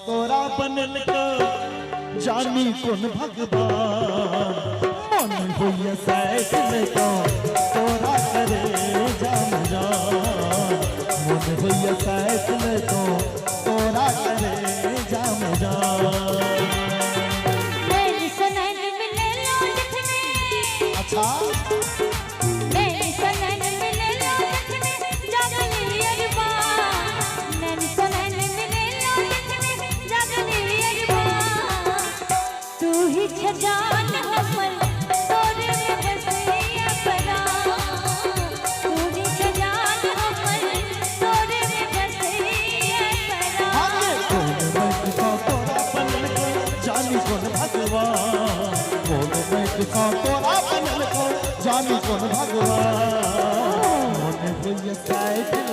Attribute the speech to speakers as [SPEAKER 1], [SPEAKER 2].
[SPEAKER 1] तोरा बनल को जानी कौन भगवान मन होइए साइकिल को तोरा करे जान जान मन होइए साइकिल को तोरा करे जान जान। अच्छा
[SPEAKER 2] जान हमर तोरे में बसिया परा तू ही जान हमर तोरे में बसिया परा।
[SPEAKER 1] तोरा बनल को जानी कौन भगवान बोल बैठ का तोरा बनल को जानी कौन भगवान मन होइए साइकिल